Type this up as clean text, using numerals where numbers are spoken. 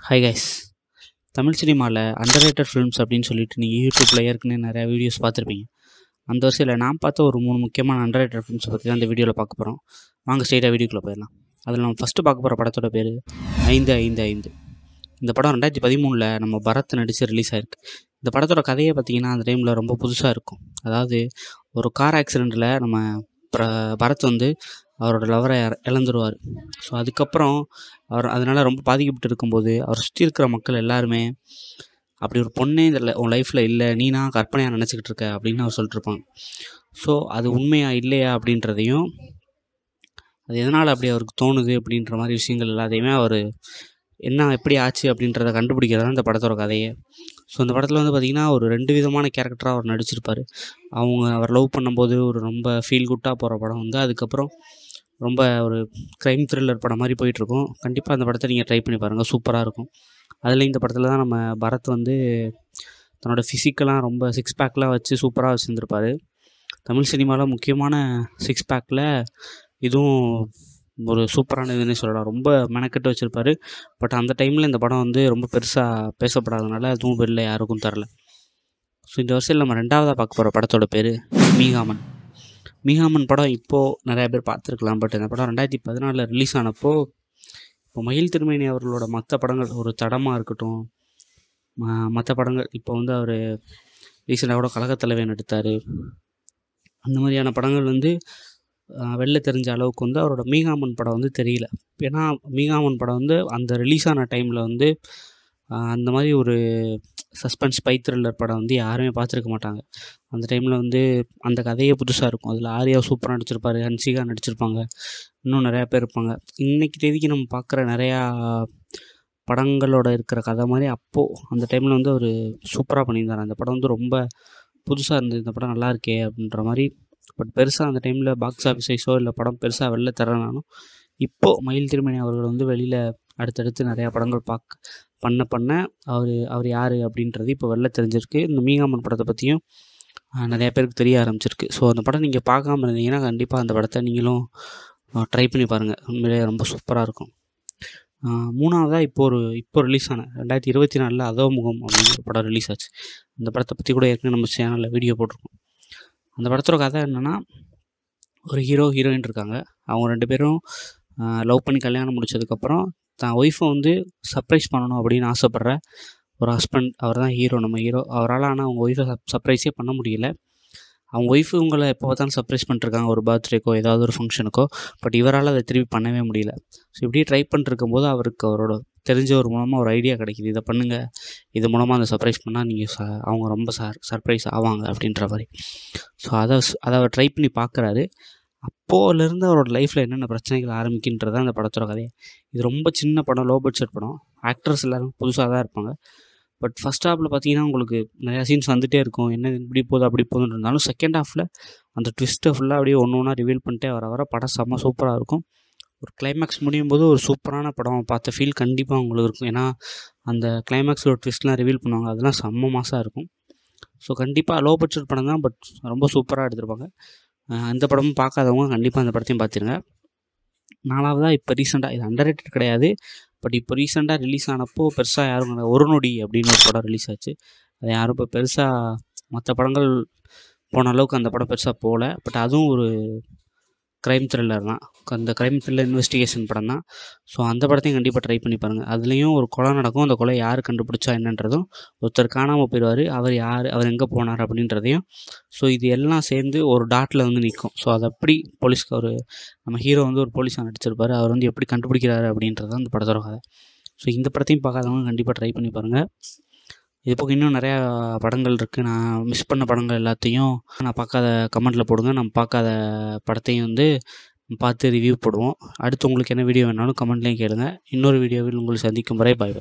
Hi guys. Tamil சினிமாவில் underrated films அப்படின்னு சொல்லிட்டு நீங்கள் யூடியூப்பில் ஏற்கனவே நிறையா வீடியோஸ் பார்த்துருப்பீங்க. அந்த வரிசையில் நான் பார்த்த ஒரு 3 முக்கியமான அண்டர்ரேட்டட் ஃபிலிம்ஸை பற்றி தான் இந்த வீடியோவில் பார்க்க போகிறோம். வாங்க ஸ்ட்ரெயிட்டாக வீடியோக்குள்ளே போயிடலாம். அதில் நம்ம ஃபஸ்ட்டு பார்க்க போகிற படத்தோட பேர் 555. இந்த படம் 2013 நம்ம பரத் நடித்து ரிலீஸ் ஆகிருக்கு. இந்த படத்தோட கதையை பார்த்திங்கன்னா அந்த டைமில் ரொம்ப புதுசாக இருக்கும். அதாவது ஒரு கார் ஆக்சிடெண்ட்டில் நம்ம பரத் வந்து அவரோட லவரை இழந்துருவார். ஸோ அதுக்கப்புறம் அவர் அதனால் ரொம்ப பாதிக்கப்பட்டு இருக்கும்போது அவர் சுற்றி இருக்கிற மக்கள் எல்லாருமே அப்படி ஒரு பொண்ணே இந்த உன் லைஃப்பில் இல்லை, நீனா கற்பனையாக நினச்சிக்கிட்டு இருக்க அப்படின்னு அவர் சொல்லிட்டுருப்பாங்க. ஸோ அது உண்மையா இல்லையா அப்படின்றதையும் அது எதனால் அப்படி அவருக்கு தோணுது அப்படின்ற மாதிரி விஷயங்கள் எல்லாத்தையுமே அவர் என்ன எப்படி ஆச்சு அப்படின்றத கண்டுபிடிக்கிறது தான் இந்த படத்தோட கதையே. ஸோ இந்த படத்தில் வந்து பார்த்திங்கன்னா ஒரு 2 விதமான கேரக்டராக அவர் நடிச்சிருப்பார். அவர் லவ் பண்ணும்போது ஒரு ரொம்ப ஃபீல் குட்டாக போகிற படம் வந்து அதுக்கப்புறம் ரொம்ப ஒரு க்ரைம் த்ரில்லர் படம் மாதிரி போயிட்டுருக்கும். கண்டிப்பாக அந்த படத்தை நீங்கள் ட்ரை பண்ணி பாருங்கள், சூப்பராக இருக்கும். அதில் இந்த படத்தில் தான் நம்ம பரத் வந்து தன்னோட ஃபிசிக்கெலாம் ரொம்ப 6 பேக்லாம் வச்சு சூப்பராக வச்சுருந்துருப்பார். தமிழ் சினிமாவில் முக்கியமான 6 பேக்கில் இதுவும் ஒரு சூப்பரான இதுன்னே சொல்லலாம். ரொம்ப மெனக்கெட்டு வச்சுருப்பார். பட் அந்த டைமில் இந்த படம் வந்து ரொம்ப பெருசாக பேசப்படாதனால அதுவும் வெளில யாருக்கும் தரல. ஸோ இந்த வருஷத்தில் நம்ம 2ஆவதாக பார்க்க போகிற படத்தோட பேர் மீகாமன் படம் இப்போது நிறையா பேர் பார்த்துருக்கலாம். பட் இந்த படம் 2014 ரிலீஸ் ஆனப்போ இப்போ மயில் திருமேனி அவர்களோட மற்ற படங்கள் ஒரு தடமாக இருக்கட்டும், மற்ற படங்கள் இப்போ வந்து அவர் ரீசெண்டாக கூட கழகத்தலைவன் எடுத்தார். அந்த மாதிரியான படங்கள் வந்து வெளில தெரிஞ்ச அளவுக்கு வந்து அவரோட மீகாமன் படம் வந்து தெரியல. ஏன்னா மீகாமன் படம் வந்து அந்த ரிலீஸ் ஆன டைமில் வந்து அந்த மாதிரி ஒரு சஸ்பென்ஸ் ஸ்பை த்ரில்லர் படம் வந்து யாருமே பார்த்துருக்க மாட்டாங்க. அந்த டைமில் வந்து அந்த கதையே புதுசாக இருக்கும். அதில் ஆர்யா சூப்பராக நடிச்சிருப்பார், ஹன்சிகா நடிச்சிருப்பாங்க, இன்னும் நிறையா பேர் இருப்பாங்க. இன்றைக்கி தேதிக்கு நம்ம பார்க்குற நிறையா படங்களோட இருக்கிற கதை மாதிரி அப்போது அந்த டைமில் வந்து அவர் சூப்பராக பண்ணியிருந்தார். அந்த படம் வந்து ரொம்ப புதுசாக இருந்தது. இந்த படம் நல்லா இருக்கே அப்படின்ற மாதிரி. பட் பெருசாக அந்த டைமில் பாக்ஸ் ஆஃபீஸ் ஐஸோ இல்லை படம் பெருசாக வெளில தரனாலும் இப்போது மயில் திருமேனி அவர்கள் வந்து வெளியில் அடுத்தடுத்து நிறையா படங்கள் பண்ண அவர் யார் அப்படின்றது இப்போ வெளில தெரிஞ்சிருக்கு. இந்த மீகாமன் படத்தை பற்றியும் நிறையா பேருக்கு தெரிய ஆரம்பிச்சிருக்கு. ஸோ அந்த படம் நீங்கள் பார்க்காம இருந்தீங்கன்னா கண்டிப்பாக அந்த படத்தை நீங்களும் ட்ரை பண்ணி பாருங்கள். உண்மையிலே ரொம்ப சூப்பராக இருக்கும். 3ஆவதாக இப்போ ரிலீஸ் ஆன 2024 அதோமுகம் அப்படிங்கிற படம் ரிலீஸ் ஆச்சு. அந்த படத்தை பற்றி கூட ஏற்கனவே நம்ம சேனலில் வீடியோ போட்டிருக்கோம். அந்த படத்தோட கதை என்னென்னா, ஒரு ஹீரோயின் இருக்காங்க. அவங்க 2 பேரும் லவ் பண்ணி கல்யாணம் முடிச்சதுக்கப்புறம் தான் ஒய்ஃபை வந்து சர்ப்ரைஸ் பண்ணணும் அப்படின்னு ஆசைப்பட்ற ஒரு ஹஸ்பண்ட். அவர் தான் நம்ம ஹீரோ. அவரால் ஆனால் அவங்க ஒய்ஃபை சர்ப்ரைஸே பண்ண முடியல. அவங்க ஒய்ஃபு இவங்களை எப்போ பார்த்தாலும் சர்ப்ரைஸ் பண்ணிட்டுருக்காங்க, ஒரு பர்த்டேக்கோ ஏதாவது ஒரு ஃபங்க்ஷனுக்கோ. பட் இவரால் அதை திருப்பி பண்ணவே முடியல. ஸோ இப்படியே ட்ரை பண்ணிருக்கும்போது அவருக்கு அவரோட தெரிஞ்சவர் மூலமாக ஒரு ஐடியா கிடைக்கிது. இதை பண்ணுங்கள், இது மூலமாக அந்த சர்ப்ரைஸ் பண்ணால் நீங்கள் அவங்க ரொம்ப சர்ப்ரைஸ் ஆவாங்க அப்படின்ற மாதிரி. ஸோ அதை அவர் ட்ரை பண்ணி பார்க்குறாரு. அப்போலேருந்து அவரோட லைஃப்பில் என்னென்ன பிரச்சனைகள் ஆரம்பிக்கின்றது அந்த படத்தோட கதையை. இது ரொம்ப சின்ன படம், லோ பட்ஜெட் படம். ஆக்ட்ரஸ் எல்லோரும் புதுசாக தான் இருப்பாங்க. பட் ஃபஸ்ட் ஹாஃபில் பார்த்தீங்கன்னா உங்களுக்கு நிறையா சீன்ஸ் வந்துகிட்டே இருக்கும். என்ன இப்படி போகுது அப்படி போகுதுன்னு இருந்தாலும் செகண்ட் ஹாஃபில் அந்த ட்விஸ்ட்டை ஃபுல்லாக அப்படியே ஒன்று ரிவீல் பண்ணிட்டே வர படம் செம்ம சூப்பராக இருக்கும். ஒரு கிளைமேக்ஸ் முடியும் போது ஒரு சூப்பரான படம் பார்த்த ஃபீல் கண்டிப்பாக உங்களுக்கு இருக்கும். ஏன்னா அந்த கிளைமேக்ஸோட ட்விஸ்ட்லாம் ரிவீல் பண்ணுவாங்க, அதெல்லாம் செம்ம மாசாக இருக்கும். ஸோ கண்டிப்பாக லோ பட்ஜெட் படம் தான், பட் ரொம்ப சூப்பராக எடுத்திருப்பாங்க. அந்த படமும் பார்க்காதவங்க கண்டிப்பாக அந்த படத்தையும் பார்த்துருங்க. 4ஆவதாக இப்போ ரீசெண்டாக, இது அண்டர்ரேட்டட் கிடையாது, பட் இப்போ ரீசெண்டாக ரிலீஸ் ஆனப்போ பெருசாக யாரும் ஒரு நொடி அப்படின்னு ஒரு படம் ரிலீஸ் ஆச்சு. அது யாரும் இப்போ பெருசாக மற்ற படங்கள் போன அளவுக்கு அந்த படம் பெருசாக போகல. பட் அதுவும் ஒரு க்ரைம் த்ரில்லர் தான். அந்த க்ரைம் த்ரில்லர் இன்வெஸ்டிகேஷன் படம் தான். ஸோ அந்த படத்தையும் கண்டிப்பாக ட்ரை பண்ணி பாருங்கள். அதுலேயும் ஒரு கொலை நடக்கும். அந்த கொலை யார் கண்டுபிடிச்சா என்னன்றதும், ஒருத்தர் காணாமல் போயிடுவார், அவர் யார், அவர் எங்கே போனார் அப்படின்றதையும். ஸோ இது எல்லாம் சேர்ந்து ஒரு டாட்டில் வந்து நிற்கும். ஸோ அது அப்படி போலீஸ்க்கு நம்ம ஹீரோ வந்து ஒரு போலீஸாக நடிச்சிருப்பார், அவர் வந்து எப்படி கண்டுபிடிக்கிறாரு அப்படின்றது தான் இந்த படத்தோட கதை. ஸோ இந்த படத்தையும் பார்க்காதவங்க கண்டிப்பாக ட்ரை பண்ணி பாருங்கள். இது போக இன்னும் நிறையா படங்கள் இருக்குது. நான் மிஸ் பண்ண படங்கள் எல்லாத்தையும் நான் பார்க்காத கமெண்ட்டில் போடுங்க. நம்ம பார்க்காத படத்தையும் வந்து பார்த்து ரிவ்யூ போடுவோம். அடுத்து உங்களுக்கு என்ன வீடியோ வேணாலும் கமெண்ட்லேயும் கேளுங்க. இன்னொரு வீடியோவில் உங்களை சந்திக்கும் வரை பாய்.